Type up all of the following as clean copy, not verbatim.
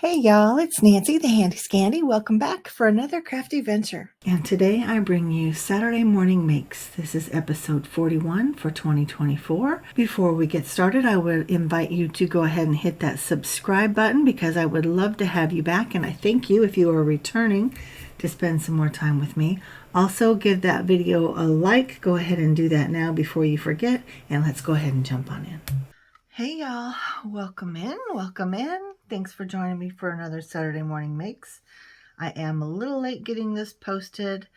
Hey y'all, it's Nancy the Handy Scandy. Welcome back for another crafty venture. And today I bring you Saturday Morning Makes. This is episode 41 for 2024. Before we get started, I would invite you to go ahead and hit that subscribe button because I would love to have you back, and I thank you if you are returning to spend some more time with me. Also, give that video a like. Go ahead and do that now before you forget, and let's go ahead and jump on in. Hey y'all, welcome in, welcome in. Thanks for joining me for another Saturday Morning Makes. I am a little late getting this posted.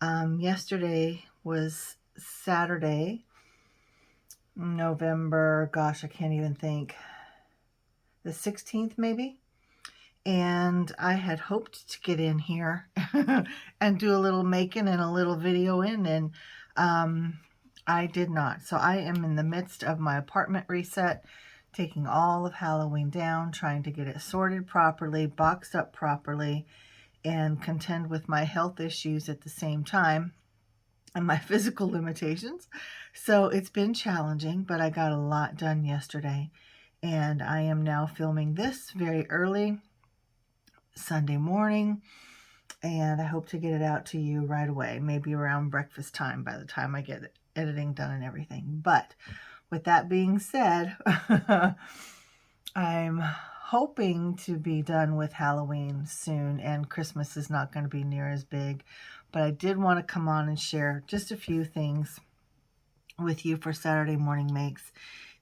Yesterday was Saturday, November, gosh, I can't even think, the 16th maybe. And I had hoped to get in here and do a little making and a little video in, and I did not. So I am in the midst of my apartment reset, taking all of Halloween down, trying to get it sorted properly, boxed up properly, and contend with my health issues at the same time and my physical limitations. So it's been challenging, but I got a lot done yesterday. And I am now filming this very early Sunday morning, and I hope to get it out to you right away, maybe around breakfast time by the time I get editing done and everything. But with that being said, I'm hoping to be done with Halloween soon, and Christmas is not going to be near as big, but I did want to come on and share just a few things with you for Saturday Morning Makes.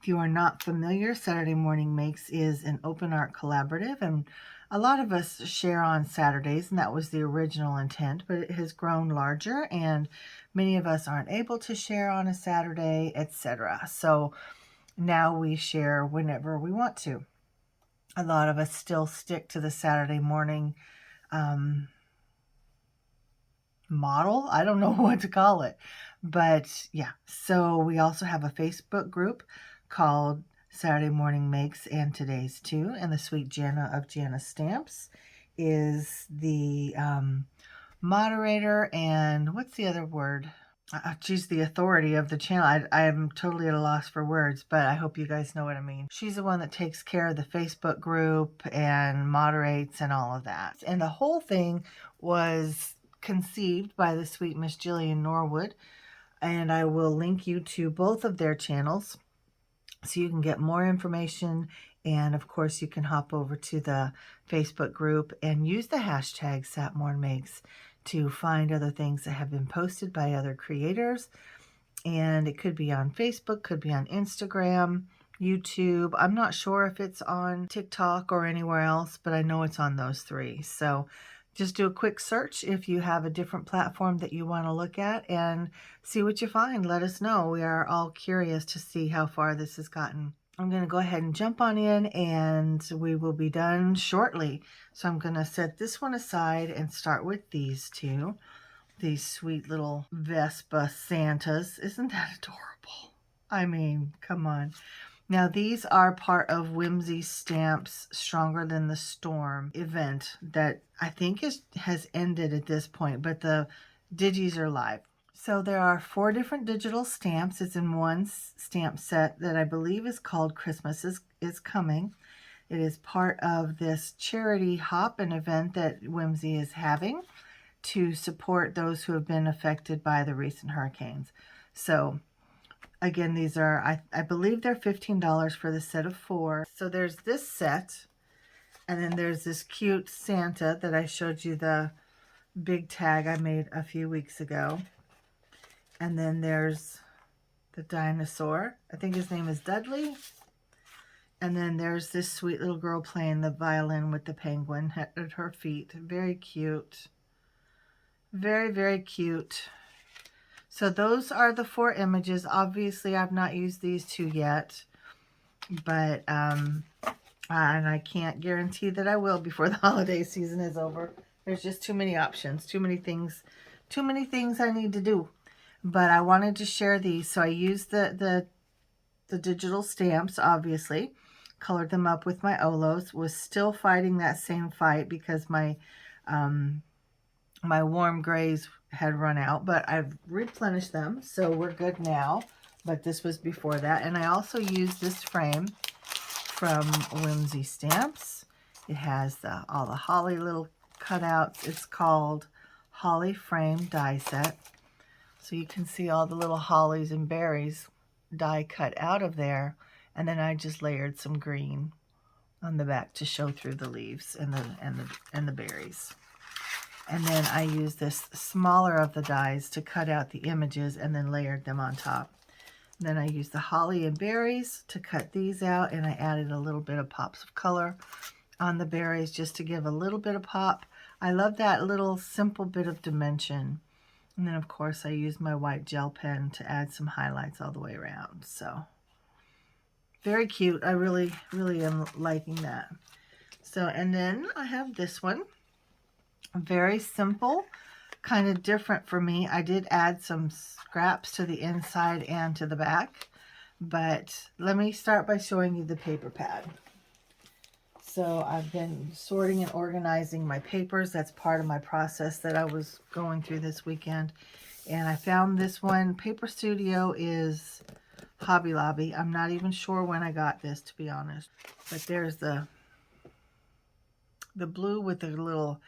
If you are not familiar, Saturday Morning Makes is an open art collaborative, and a lot of us share on Saturdays, and that was the original intent, but it has grown larger, and many of us aren't able to share on a Saturday, etc. So now we share whenever we want to. A lot of us still stick to the Saturday morning model. I don't know what to call it, but yeah. So we also have a Facebook group called Saturday Morning Makes and Today's Too, and the sweet Jana of Jana Stamps is the moderator, and what's the other word? She's the authority of the channel. I am totally at a loss for words, but I hope you guys know what I mean. She's the one that takes care of the Facebook group and moderates and all of that. And the whole thing was conceived by the sweet Miss Jillian Norwood, and I will link you to both of their channels so you can get more information. And of course, you can hop over to the Facebook group and use the hashtag SatMornMakes to find other things that have been posted by other creators. And it could be on Facebook, could be on Instagram, YouTube. I'm not sure if it's on TikTok or anywhere else, but I know it's on those three. So just do a quick search if you have a different platform that you want to look at and see what you find. Let us know. We are all curious to see how far this has gotten. I'm going to go ahead and jump on in, and we will be done shortly. So I'm going to set this one aside and start with these two. These sweet little Vespa Santas. Isn't that adorable? I mean, come on. Now, these are part of Whimsy Stamps' Stronger Than the Storm event that I think has ended at this point, but the digis are live. So there are 4 different digital stamps. It's in one stamp set that I believe is called Christmas is Coming. It is part of this charity hop, an event that Whimsy is having to support those who have been affected by the recent hurricanes. So again, these are, I believe they're $15 for the set of 4. So there's this set, and then there's this cute Santa that I showed you the big tag I made a few weeks ago. And then there's the dinosaur. I think his name is Dudley. And then there's this sweet little girl playing the violin with the penguin at her feet. Very cute. Very, very cute. So those are the 4 images. Obviously, I've not used these 2 yet, but and I can't guarantee that I will before the holiday season is over. There's just too many options, too many things I need to do. But I wanted to share these, so I used the digital stamps, obviously, colored them up with my Olos. Was still fighting that same fight because my my warm grays had run out, but I've replenished them, so we're good now. But this was before that. And I also used this frame from Whimsy Stamps. It has all the holly little cutouts. It's called Holly Frame Die Set. So you can see all the little hollies and berries die cut out of there. And then I just layered some green on the back to show through the leaves and the berries. And then I used this smaller of the dies to cut out the images and then layered them on top. And then I used the holly and berries to cut these out, and I added a little bit of pops of color on the berries just to give a little bit of pop. I love that little simple bit of dimension. And then of course I used my white gel pen to add some highlights all the way around. So very cute. I really am liking that. So, and then I have this one. Very simple, kind of different for me. I did add some scraps to the inside and to the back, but let me start by showing you the paper pad. So I've been sorting and organizing my papers. That's part of my process that I was going through this weekend. And I found this one. Paper Studio is Hobby Lobby. I'm not even sure when I got this, to be honest. But there's the blue with the little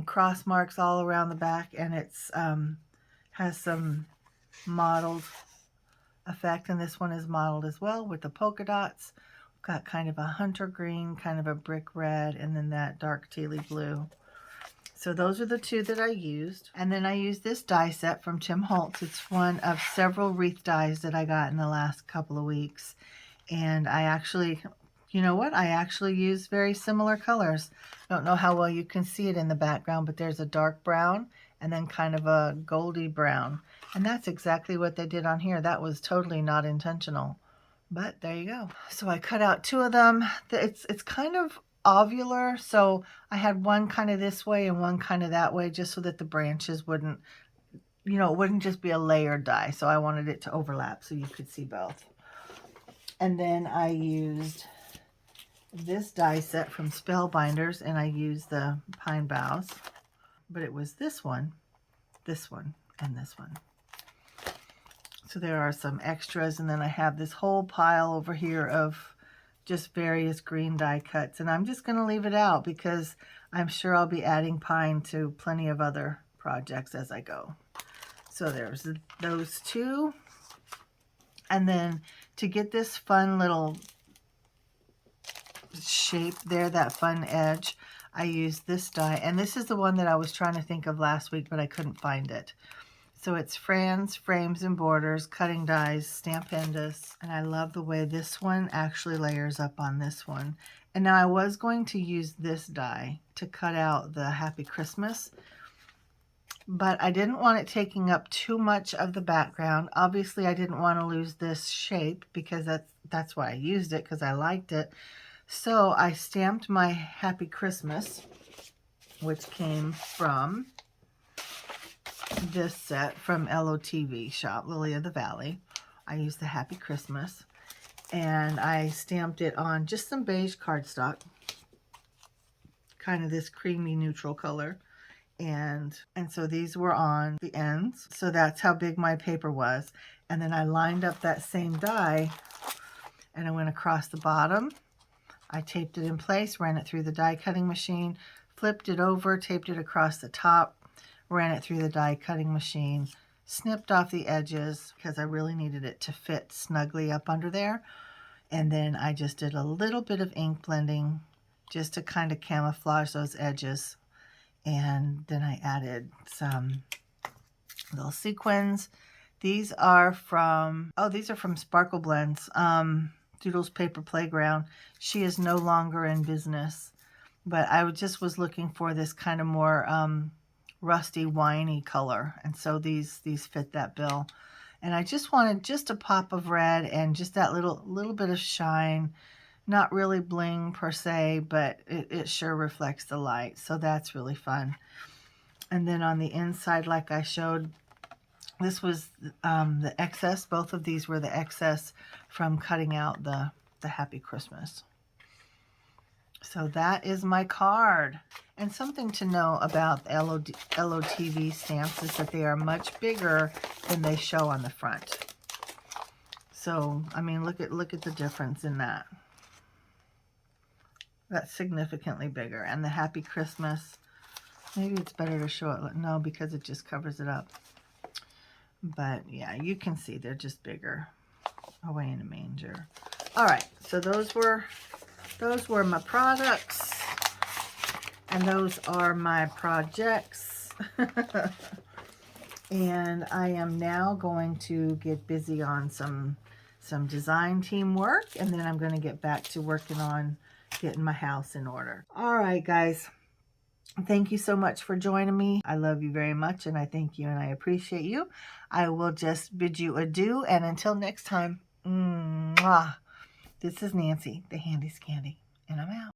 cross marks all around the back, and it's has some mottled effect, and this one is mottled as well with the polka dots. Got kind of a hunter green, kind of a brick red, and then that dark tealy blue. So those are the two that I used. And then I used this die set from Tim Holtz. It's one of several wreath dies that I got in the last couple of weeks. And I actually, you know what? I actually used very similar colors. I don't know how well you can see it in the background, but there's a dark brown and then kind of a goldy brown. And that's exactly what they did on here. That was totally not intentional. But there you go. So I cut out two of them. It's kind of ovular, so I had one kind of this way and one kind of that way, just so that the branches wouldn't, you know, it wouldn't just be a layered die. So I wanted it to overlap so you could see both. And then I used this die set from Spellbinders, and I used the pine boughs, but it was this one, and this one. So there are some extras, and then I have this whole pile over here of just various green die cuts, and I'm just going to leave it out because I'm sure I'll be adding pine to plenty of other projects as I go. So there's those two. And then to get this fun little shape there, that fun edge, I used this die, and this is the one that I was trying to think of last week, but I couldn't find it. So it's Fran's Frames and Borders, Cutting Dies, Stampendous, and I love the way this one actually layers up on this one. And now I was going to use this die to cut out the Happy Christmas, but I didn't want it taking up too much of the background. Obviously, I didn't want to lose this shape because that's why I used it, because I liked it. So I stamped my Happy Christmas, which came from this set from LOTV shop, Lily of the Valley. I used the Happy Christmas, and I stamped it on just some beige cardstock, kind of this creamy neutral color, and so these were on the ends. So that's how big my paper was. And then I lined up that same die, and I went across the bottom. I taped it in place, ran it through the die cutting machine, flipped it over, taped it across the top, ran it through the die cutting machine, snipped off the edges because I really needed it to fit snugly up under there. And then I just did a little bit of ink blending just to kind of camouflage those edges. And then I added some little sequins. These are from Sparkle Blends, Doodle's Paper Playground. She is no longer in business, but I just was looking for this kind of more rusty, winey color, and so these fit that bill. And I just wanted just a pop of red and just that little bit of shine. Not really bling per se, but it sure reflects the light, so that's really fun. And then on the inside, like I showed, this was the excess. Both of these were the excess from cutting out the Happy Christmas. So that is my card. And something to know about LOTV stamps is that they are much bigger than they show on the front. So, I mean, look at the difference in that. That's significantly bigger. And the Happy Christmas, maybe it's better to show it. No, because it just covers it up. But yeah, you can see they're just bigger. Away in a manger. All right, so those were my products, and those are my projects. And I am now going to get busy on some design team work, and then I'm going to get back to working on getting my house in order. All right, guys. Thank you so much for joining me. I love you very much, and I thank you, and I appreciate you. I will just bid you adieu, and until next time, mwah. This is Nancy, the Handy Scandy, and I'm out.